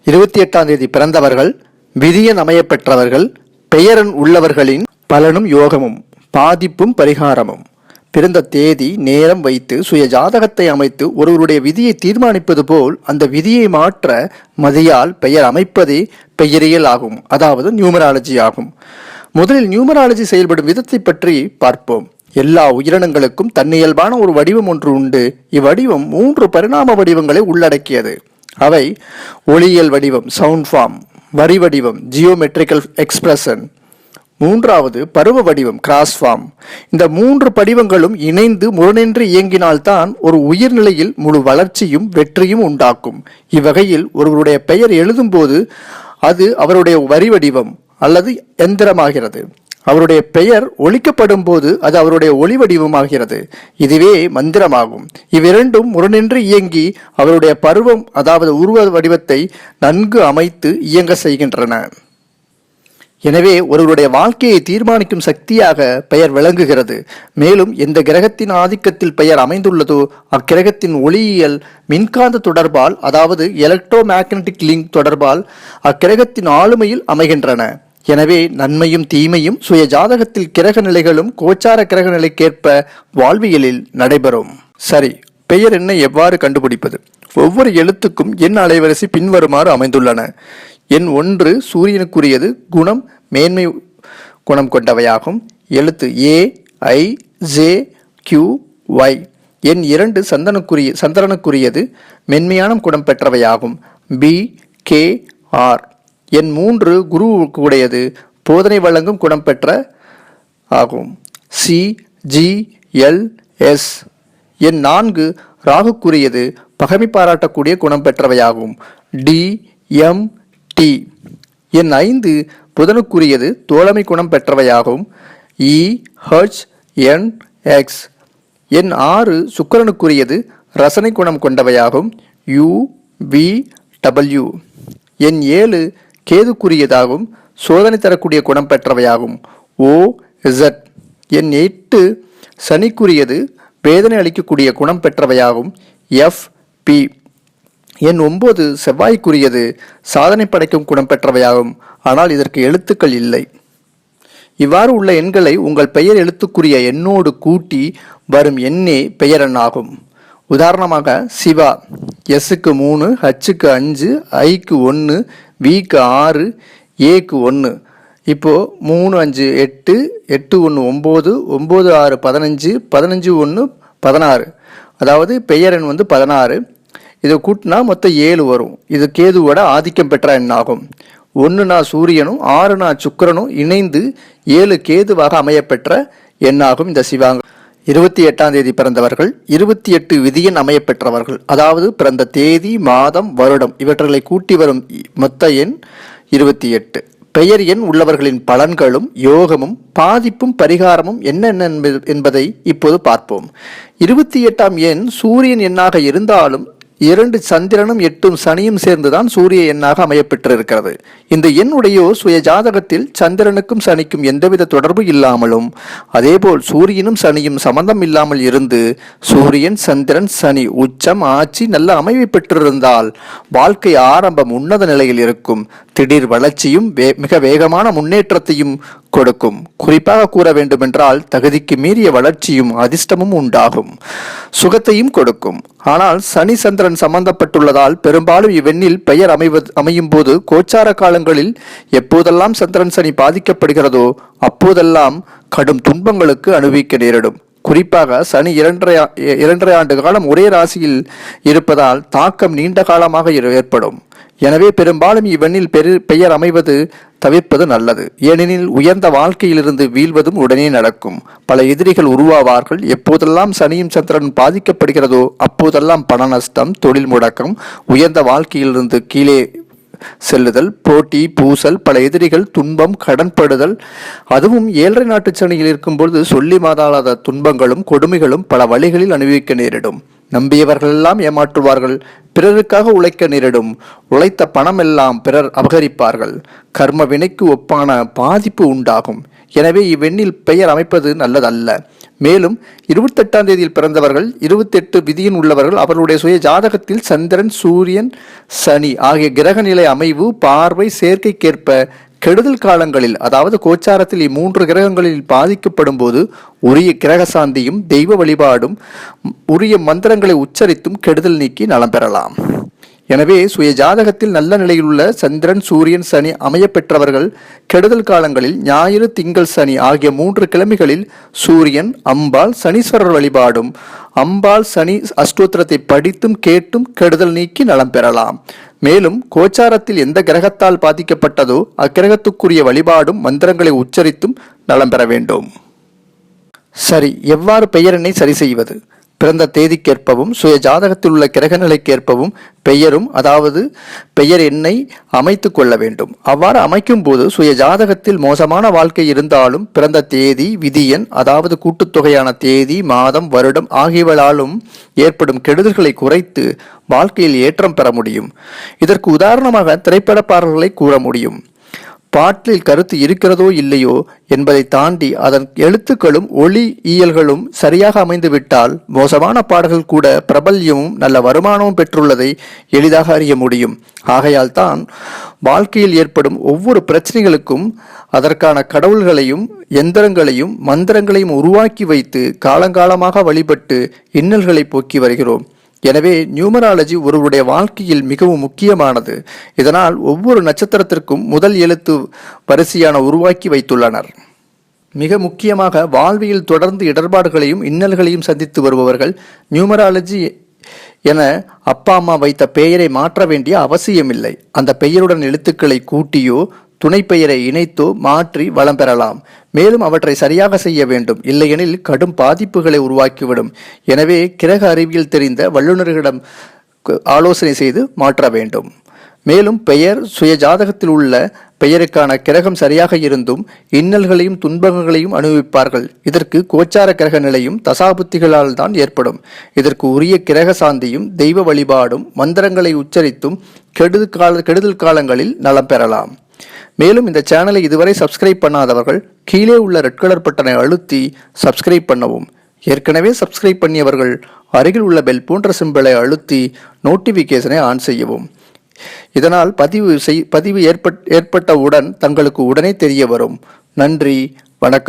28ஆம் தேதி பிறந்தவர்கள், விதியன் அமையப் பெற்றவர்கள், பெயரன் உள்ளவர்களின் பலனும் யோகமும் பாதிப்பும் பரிகாரமும். பிறந்த தேதி நேரம் வைத்து சுய ஜாதகத்தை அமைத்து ஒருவருடைய விதியை தீர்மானிப்பது போல் அந்த விதியை மாற்ற மதியால் பெயர் அமைப்பதே பெயரியல் ஆகும், அதாவது நியூமராலஜி ஆகும். முதலில் நியூமராலஜி செயல்படும் விதத்தை பற்றி பார்ப்போம். எல்லா உயிரினங்களுக்கும் தன்னியல்பான ஒரு வடிவம் ஒன்று உண்டு. இவ்வடிவம் 3 பரிணாம வடிவங்களை உள்ளடக்கியது. அவை ஒளியியல் வடிவம் சவுண்ட் ஃபார்ம், வரி வடிவம் ஜியோமெட்ரிக்கல் எக்ஸ்பிரஷன், மூன்றாவது பருவ வடிவம் கிராஸ் ஃபார்ம். இந்த 3 படிவங்களும் இணைந்து முரணின்றி இயங்கினால்தான் ஒரு உயிர்நிலையில் முழு வளர்ச்சியும் வெற்றியும் உண்டாக்கும். இவ்வகையில் ஒருவருடைய பெயர் எழுதும்போது அது அவருடைய வரி வடிவம் அல்லது எந்திரமாகிறது. அவருடைய பெயர் ஒலிக்கப்படும் போது அது அவருடைய ஒளி வடிவமாகிறது. இதுவே மந்திரமாகும். இவ்விரண்டும் முரணின்றி இயங்கி அவருடைய பருவம் அதாவது உருவ வடிவத்தை நன்கு அமைத்து இயங்க செய்கின்றன. எனவே ஒருவருடைய வாழ்க்கையை தீர்மானிக்கும் சக்தியாக பெயர் விளங்குகிறது. மேலும் எந்த கிரகத்தின் ஆதிக்கத்தில் பெயர் அமைந்துள்ளதோ அக்கிரகத்தின் ஒளியியல் மின்காந்த தொடர்பால் அதாவது எலக்ட்ரோ மேக்னட்டிக் லிங்க் தொடர்பால் அக்கிரகத்தின் ஆளுமையில் அமைகின்றன. எனவே நன்மையும் தீமையும் சுய ஜாதகத்தில் கிரக நிலைகளும் கோச்சார கிரக நிலைக்கேற்ப வாழ்வியலில் நடைபெறும். சரி, பெயர் எண்ணை எவ்வாறு கண்டுபிடிப்பது? ஒவ்வொரு எழுத்துக்கும் எண் அலைவரிசை பின்வருமாறு அமைந்துள்ளன. எண் 1 சூரியனுக்குரியது, குணம் மேன்மை குணம் கொண்டவையாகும். எழுத்து ஏ, ஐ, ஜே, கியூ, ஒய். எண் 2 சந்திரனுக்குரியது, மென்மையான குணம் பெற்றவையாகும். B, K, R. எண் 3 குருவுக்கு உடையது, போதனை வழங்கும் குணம் பெற்ற ஆகும். C, G, L, S. எண் 4 ராகுக்குரியது, பகைமை பாராட்டக்கூடிய குணம் பெற்றவையாகும். D, M, D. எண் 5 புதனுக்குரியது, தோழமை குணம் பெற்றவையாகும். இ, ஹெச், என், எக்ஸ். எண் 6 சுக்கிரனுக்குரியது, ரசனை குணம் கொண்டவையாகும். U, we, W. எண் 7 கேதுக்குரியதாகும், சோதனை தரக்கூடிய குணம் பெற்றவையாகும். ஓ, இசட். எண் 8 சனிக்குரியது, வேதனை அளிக்கக்கூடிய குணம் பெற்றவையாகும். F, B. எண் 9 செவ்வாய்க்குரியது, சாதனை படைக்கும் குணம் பெற்றவையாகும். ஆனால் இதற்கு எழுத்துக்கள் இல்லை. இவ்வாறு உள்ள எண்களை உங்கள் பெயர் எழுத்துக்குரிய எண்ணோடு கூட்டி வரும் எண்ணே பெயரெண்ணாகும். உதாரணமாக சிவா, எஸ்ஸுக்கு 3, ஹச்சுக்கு 5, ஐக்கு 1, விக்கு 6, ஏக்கு 1. இப்போ 3, 5, 8, 8, 1, 9, 9, 6, 15, 15, 1, 16. அதாவது பெயர் எண் 16. இதை கூட்டினா மொத்தம் 7 வரும். இது கேதுவோட ஆதிக்கம் பெற்ற எண்ணாகும். 1 சூரியனும் 6 சுக்கிரனும் இணைந்து 7 கேதுவாக அமையப்பெற்ற எண்ணாகும் இந்த சிவாங்க. 28ஆம் தேதி பிறந்தவர்கள், 28 விதியன் அமைய பெற்றவர்கள், அதாவது பிறந்த தேதி, மாதம், வருடம் இவற்றை கூட்டி வரும் மொத்த எண் 28. பெயர் எண் உள்ளவர்களின் பலன்களும் யோகமும் பாதிப்பும் பரிகாரமும் என்னென்ன என்பதை இப்போது பார்ப்போம். 28ஆம் எண் சூரியன் எண்ணாக இருந்தாலும் 2 சந்திரனும் 8 சனியும் சேர்ந்துதான் சூரிய எண்ணாக அமையப்பெற்றிருக்கிறது. இந்த எண் உடையோர் சுய ஜாதகத்தில் சந்திரனுக்கும் சனிக்கும் எந்தவித தொடர்பு இல்லாமலும் அதேபோல் சூரியனும் சனியும் சம்பந்தம் இல்லாமல் இருந்து சூரியன், சந்திரன், சனி உச்சம், ஆட்சி நல்ல அமைவை பெற்றிருந்தால் வாழ்க்கை ஆரம்பம் உன்னத நிலையில் இருக்கும். திடீர் வளர்ச்சியும் மிக வேகமான முன்னேற்றத்தையும் கொடுக்கும். குறிப்பாக கூற வேண்டுமென்றால் தகுதிக்கு மீறிய வளர்ச்சியும் அதிர்ஷ்டமும் உண்டாகும், சுகத்தையும் கொடுக்கும். ஆனால் சனி சந்திரன் சம்பந்தப்பட்டுள்ளதால் பெரும்பாலும் இவ்வெண்ணில் பெயர் அமையும் போது கோச்சார காலங்களில் எப்போதெல்லாம் சந்திரன் சனி பாதிக்கப்படுகிறதோ அப்போதெல்லாம் கடும் துன்பங்களுக்கு அனுபவிக்க நேரிடும். குறிப்பாக சனி 2.5 ஆண்டு காலம் ஒரே ராசியில் இருப்பதால் தாக்கம் நீண்ட காலமாக ஏற்படும். எனவே பெரும்பாலும் இவ்வெண்ணில் பெயர் அமைவது தவிர்ப்பது நல்லது. ஏனெனில் உயர்ந்த வாழ்க்கையிலிருந்து வீழ்வதும் உடனே நடக்கும். பல எதிரிகள் உருவாவார்கள். எப்போதெல்லாம் சனியும் சந்திரன் பாதிக்கப்படுகிறதோ அப்போதெல்லாம் பண நஷ்டம், தொழில் முடக்கம், உயர்ந்த வாழ்க்கையிலிருந்து கீழே செல்லுதல், போட்டி, பூசல், பல எதிரிகள், துன்பம், கடன்படுதல், அதுவும் 7.5 நாட்டு சனியில் இருக்கும்பொழுது சொல்லி மாதாளாத துன்பங்களும் கொடுமைகளும் பல வழிகளில் அனுபவிக்க நேரிடும். நம்பியவர்களெல்லாம் ஏமாற்றுவார்கள். பிறருக்காக உழைக்க நேரிடும். உழைத்த பணம் எல்லாம் பிறர் அபகரிப்பார்கள். கர்ம வினைக்கு ஒப்பான பாதிப்பு உண்டாகும். எனவே இவ்வெண்ணில் பெயர் அமைப்பது நல்லதல்ல. மேலும் 28ஆம் தேதியில் பிறந்தவர்கள், 28 விதியின் உள்ளவர்கள், அவர்களுடைய சுய ஜாதகத்தில் சந்திரன், சூரியன், சனி ஆகிய கிரக நிலை அமைவு, பார்வை, சேர்க்கைக்கேற்ப கெடுதல் காலங்களில், அதாவது கோச்சாரத்தில் இம்மூன்று கிரகங்களில் பாதிக்கப்படும் போது உரிய கிரக சாந்தியும் தெய்வ வழிபாடும் உரிய மந்திரங்களை உச்சரித்தும் கெடுதல் நீக்கி நலம் பெறலாம். எனவே சுய ஜாதகத்தில் நல்ல நிலையிலுள்ள சந்திரன், சூரியன், சனி அமைய பெற்றவர்கள் கெடுதல் காலங்களில் ஞாயிறு, திங்கள், சனி ஆகிய 3 கிழமைகளில் சூரியன், அம்பாள், சனீஸ்வரர் வழிபாடும் அம்பாள் சனி அஷ்டோத்திரத்தை படித்தும் கேட்டும் கெடுதல் நீக்கி நலம் பெறலாம். மேலும் கோச்சாரத்தில் எந்த கிரகத்தால் பாதிக்கப்பட்டதோ அக்கிரகத்துக்குரிய வழிபாடும் மந்திரங்களை உச்சரித்தும் நலம் பெற வேண்டும். சரி, எவ்வாறு பெயரெண்ணை சரி செய்வது? பிறந்த தேதிக்கேற்பவும் சுய ஜாதகத்தில் உள்ள கிரக நிலைக்கேற்பவும் பெயரும், அதாவது பெயர் எண்ணை அமைத்து கொள்ள வேண்டும். அவ்வாறு அமைக்கும் போது சுய ஜாதகத்தில் மோசமான வாழ்க்கை இருந்தாலும் பிறந்த தேதி, விதியன், அதாவது கூட்டுத்தொகையான தேதி, மாதம், வருடம் ஆகியவளாலும் ஏற்படும் கெடுதல்களை குறைத்து வாழ்க்கையில் ஏற்றம் பெற முடியும். இதற்கு உதாரணமாக திரைப்பட பாடல்களை கூற முடியும். பாட்டில் கருத்து இருக்கிறதோ இல்லையோ என்பதை தாண்டி அதன் எழுத்துக்களும் ஒளி இயல்களும் சரியாக அமைந்துவிட்டால் மோசமான பாடல்கள் கூட பிரபல்யமும் நல்ல வருமானமும் பெற்றுள்ளதை எளிதாக அறிய முடியும். ஆகையால் தான் வாழ்க்கையில் ஏற்படும் ஒவ்வொரு பிரச்சனைகளுக்கும் அதற்கான கடவுள்களையும் எந்திரங்களையும் மந்திரங்களையும் உருவாக்கி வைத்து காலங்காலமாக வழிபட்டு இன்னல்களை போக்கி வருகிறோம். எனவே நியூமராலஜி ஒருவருடைய வாழ்க்கையில் மிகவும் முக்கியமானது. இதனால் ஒவ்வொரு நட்சத்திரத்திற்கும் முதல் எழுத்து வரிசையான உருவாக்கி வைத்துள்ளனர். மிக முக்கியமாக வாழ்வியல் தொடர்ந்து இடர்பாடுகளையும் இன்னல்களையும் சந்தித்து வருபவர்கள் நியூமராலஜி என அப்பா அம்மா வைத்த பெயரை மாற்ற வேண்டிய அவசியமில்லை. அந்த பெயருடன் எழுத்துக்களை கூட்டியோ துணை பெயரை இணைத்தோ மாற்றி வளம் பெறலாம். மேலும் அவற்றை சரியாக செய்ய வேண்டும், இல்லையெனில் கடும் பாதிப்புகளை உருவாக்கிவிடும். எனவே கிரக அறிவியல் தெரிந்த வல்லுநர்களிடம் ஆலோசனை செய்து மாற்ற வேண்டும். மேலும் பெயர் சுய ஜாதகத்தில் உள்ள பெயருக்கான கிரகம் சரியாக இருந்தும் இன்னல்களையும் துன்பங்களையும் அனுபவிப்பார்கள். இதற்கு கோச்சார கிரக நிலையும் தசாபுத்திகளால் தான் ஏற்படும். இதற்கு உரிய கிரக சாந்தியும் தெய்வ வழிபாடும் மந்திரங்களை உச்சரித்தும் கெடுதல் காலங்களில் நலம் பெறலாம். மேலும் இந்த சேனலை இதுவரை சப்ஸ்கிரைப் பண்ணாதவர்கள் கீழே உள்ள ரெட் கலர் பட்டனை அழுத்தி சப்ஸ்கிரைப் பண்ணவும். ஏற்கனவே சப்ஸ்கிரைப் பண்ணியவர்கள் அருகில் உள்ள பெல் போன்ற சிம்பலை அழுத்தி நோட்டிஃபிகேஷனை ஆன் செய்யவும். இதனால் பதிவு ஏற்பட்டவுடன் தங்களுக்கு உடனே தெரிய வரும். நன்றி, வணக்கம்.